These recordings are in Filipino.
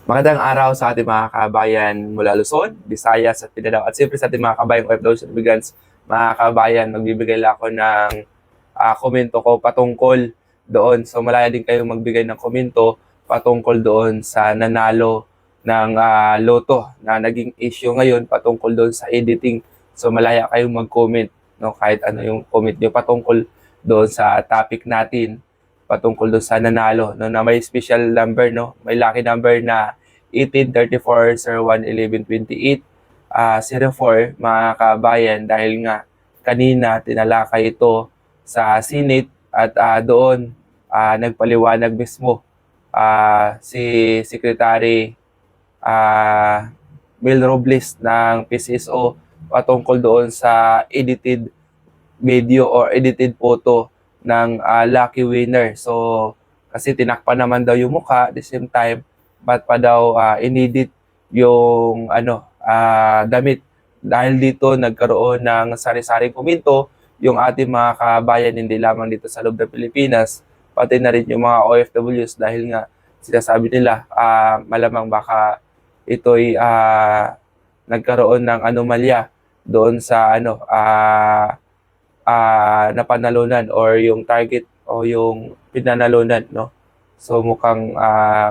Magandang araw sa ating mga kabayan mula Luzon, Visayas at Mindanao. At siyempre sa ating mga kabayan OFWs at immigrants, mga kabayan, magbibigay lang ako ng komento ko patungkol doon. So malaya din kayong magbigay ng komento patungkol doon sa nanalo ng loto na naging issue ngayon patungkol doon sa editing. So malaya kayong mag-comment, no? Kahit ano yung comment nyo patungkol doon sa topic natin, patungkol doon sa nanalo, no, na may special number, no, may lucky number na 1834011128 04, mga kabayan, dahil nga kanina tinalakay ito sa Senate at doon nagpaliwanag mismo si Secretary Mel Robles ng PCSO patungkol doon sa edited video or edited photo ng lucky winner. So, kasi tinakpan naman daw yung mukha, at the same time, ba't pa daw inedit yung damit. Dahil dito nagkaroon ng sari-saring komento yung ating mga kabayan, hindi lamang dito sa loob ng Pilipinas, pati na rin yung mga OFWs, dahil nga sinasabi nila malamang baka ito'y nagkaroon ng anomalya doon sa napanalunan or yung target o yung pinanalunan, no? So mukhang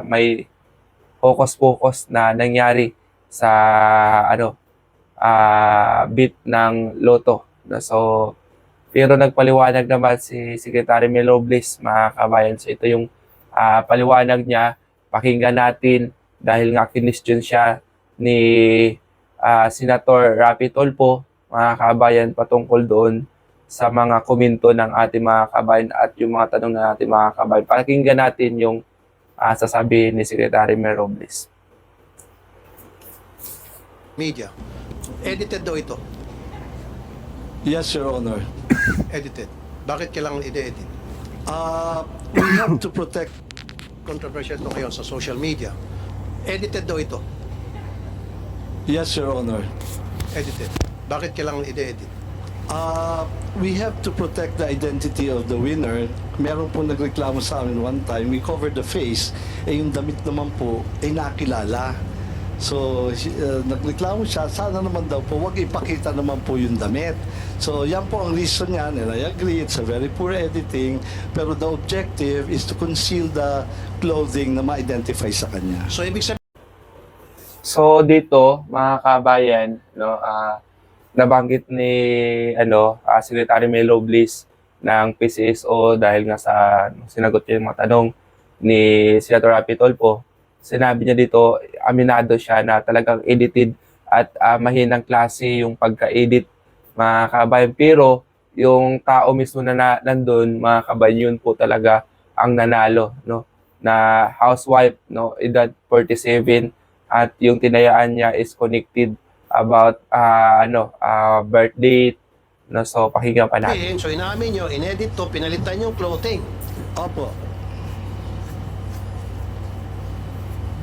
may focus na nangyari sa bit ng loto, no? So pero nagpaliwanag naman si Secretary Mel Robles, mga kabayan. So ito yung paliwanag niya, pakinggan natin, dahil nga kinestyon siya ni Senator Rapi Tulfo, mga kabayan, patungkol doon sa mga komento ng ating mga kabayan at yung mga tanong ng ating mga kabayan. Pakinggan natin yung sasabihin ni Secretary Mel Robles. Media. Edited daw ito. Yes, Your Honor. Edited. Bakit kailangan i-edit? We have to protect. Controversial ito ngayon sa social media. Edited daw ito. Yes, Your Honor. Edited. Bakit kailangan i-edit? We have to protect the identity of the winner. Meron po nagreklamo sa amin one time, we covered the face, yung damit naman po ay nakilala. So, nagreklamo siya, sana naman daw po, wag ipakita naman po yung damit. So, yan po ang reason niyan, and I agree, it's a very poor editing, pero the objective is to conceal the clothing na ma-identify sa kanya. So, ibig sabihin, So dito, mga kabayan, no, nabanggit ni Secretary Mel Robles ng PCSO, dahil nga sa sinagot niya yung mga tanong ni Senator Rapi Tulfo. Sinabi niya dito, aminado siya na talagang edited at mahinang klase yung pagka-edit, mga kabayan. Pero yung tao mismo na nandun, mga kabayan, yun po talaga ang nanalo, no, na housewife, no, edad 47, at yung tinayaan niya is connected about birth date, no. So pakinggan pa natin. so inamin nyo, inedit to, pinalitan yung clothing. Opo.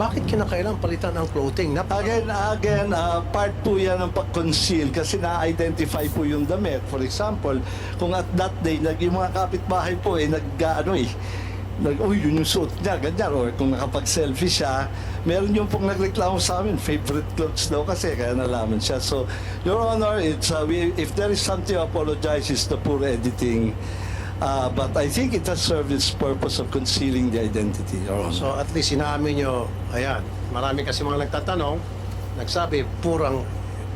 Bakit kinakailangan palitan ang clothing? Again, part po yan ng pag-conceal kasi na-identify po yung damit. For example, kung at that day, yung mga kapitbahay po uy, yun yung suot niya, ganyan. Or kung nakapag-selfie siya, meron yung pong nagreklamo sa amin, favorite clothes daw kasi, kaya nalaman siya. So, Your Honor, if there is something to apologize, it's the poor editing. But I think it has served its purpose of concealing the identity, Your Honor. So, at least inamin nyo, ayan, marami kasi mga nagtatanong, nagsabi, purang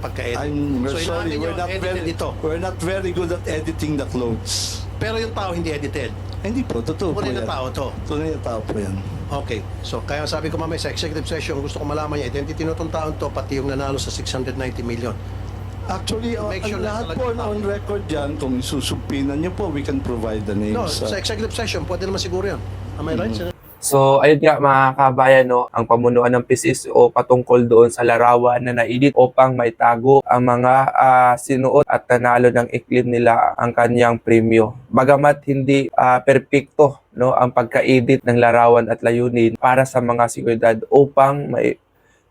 pagka-edit. We're sorry, we're not very good at editing the clothes. Pero yung tao hindi edited. Hindi po, totoo po Tunay na yan. tao to. Tunay na tao po yan. Okay. So, kaya sabi ko mamaya sa executive session, gusto ko malaman yung identity nitong taon to, pati yung nanalo sa 690 million. Actually, Make sure na lahat po talaga on record yan, kung susumpinan niyo po, we can provide the No, names. sa executive session, pwede naman siguro yan. Am I right, Senator? So ayun nga, mga kabayan, no, ang pamunuan ng PCSO patungkol doon sa larawan na na-edit upang maitago ang mga sinuot at nanalo ng iklim nila ang kanyang premyo. Bagamat hindi perpekto, no, ang pagka-edit ng larawan at layunin para sa mga seguridad upang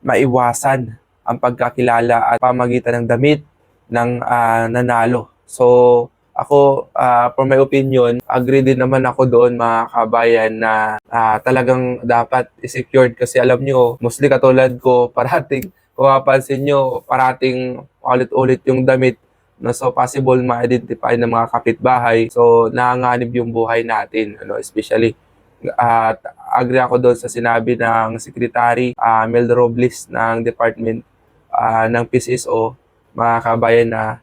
maiwasan ang pagkakilala at pamagitan ng damit ng nanalo. So Ako, for my opinion, agree din naman ako doon mga kabayan na talagang dapat secured kasi alam nyo, mostly katulad ko, parating, kung mapansin nyo, parating ulit-ulit yung damit, no? So possible ma-identify ng mga kapitbahay. So nanganganib yung buhay natin, ano, especially at agree ako doon sa sinabi ng Secretary Mel Robles ng Department ng PCSO, mga kabayan, na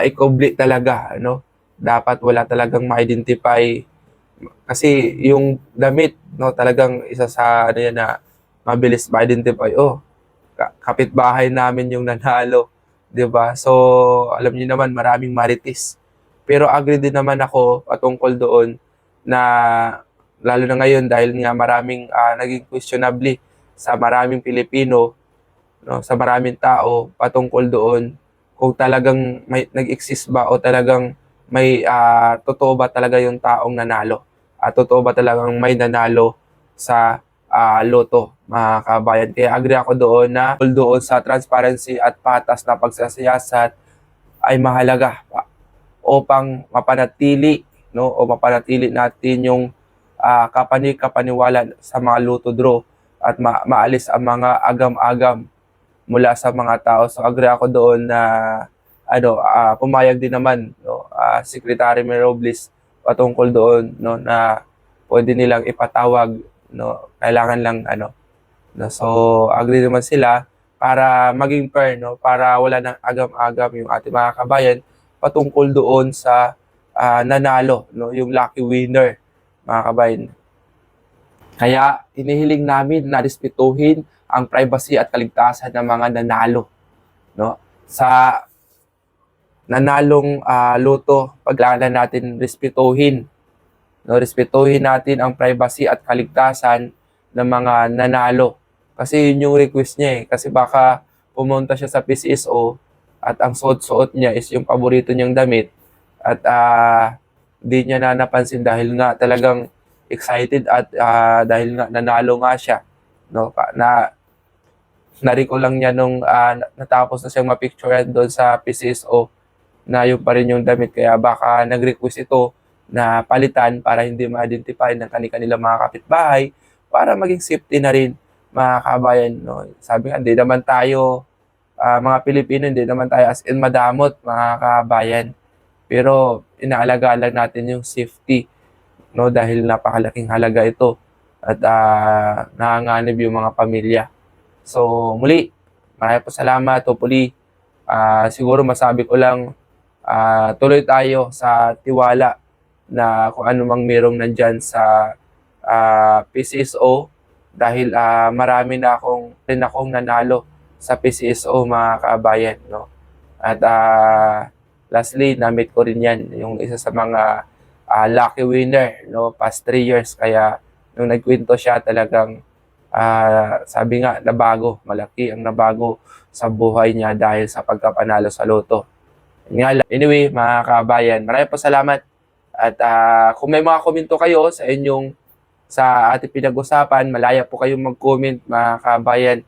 i-complete talaga, ano, dapat wala talagang ma-identify kasi yung damit, no, talagang isa sa ano yan na mabilis ma-identify. Oh, kapitbahay namin yung nanalo, 'di ba? So, alam niyo naman maraming marites. Pero agree din naman ako patungkol doon na lalo na ngayon dahil nga maraming naging questionably sa maraming Pilipino, no, sa maraming tao patungkol doon kung talagang may nag-exist ba o talagang may totoo ba talaga yung taong nanalo at totoo ba talagang may nanalo sa loto, mga kabayan. Kaya agree ako doon na doon sa transparency at patas na pagsasiyasat ay mahalaga upang mapanatili, no, o mapanatili natin yung kapani-kapaniwala sa mga loto draw at maalis ang mga agam-agam mula sa mga tao. So agree ako doon na ano, pumayag din naman, no, Secretary Mel Robles patungkol doon, no, na pwede nilang ipatawag, no, kailangan lang ano, no. So agree naman sila para maging fair, no, para wala nang agam-agam yung ating mga kabayan patungkol doon sa nanalo, no, yung lucky winner, mga kabayan. Kaya inihiling namin na respetuhin ang privacy at kaligtasan ng mga nanalo, no? Sa nanalong loto, paglalan natin respetuhin, no? Respetuhin natin ang privacy at kaligtasan ng mga nanalo. Kasi yun yung request niya eh. Kasi baka pumunta siya sa PCSO at ang suot-suot niya is yung paborito niyang damit at di niya na napansin dahil nga talagang excited at dahil nga nanalo nga siya, no, na nariko lang niya nung natapos na siyang mapicturean doon sa PCSO na yung pa rin yung damit, kaya baka nag-request ito na palitan para hindi ma-identify ng kanilang mga kapitbahay para maging safety na rin, mga kabayan, no. Sabi nga, hindi naman tayo mga Pilipino, hindi naman tayo as in madamot, mga kabayan, pero inaalagaan lang natin yung safety, no, dahil napakalaking halaga ito at nanganganib yung mga pamilya. So muli, maraming po salamat. Hopefully, siguro masabi ko lang, tuloy tayo sa tiwala na kung ano mang merong nandyan sa PCSO dahil marami na akong nanalo sa PCSO, mga kabayan, no. At lastly, na-meet ko rin yan, yung isa sa mga lucky winner, no, past 3 years. Kaya nung nagkwento siya, talagang sabi nga, nabago, malaki ang nabago sa buhay niya dahil sa pagkapanalo sa loto. Anyway, mga kabayan, maraming po salamat. At kung may mga komento kayo sa ating pinag-usapan, malaya po kayong mag-comment, mga kabayan.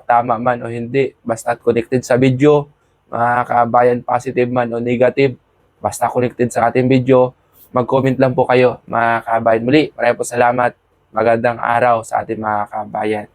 Tama man o hindi, basta connected sa video, mga kabayan, positive man o negative, basta connected sa ating video, mag-comment lang po kayo, mga kabayan. Muli, maraming po salamat. Magandang araw sa ating mga kabayan.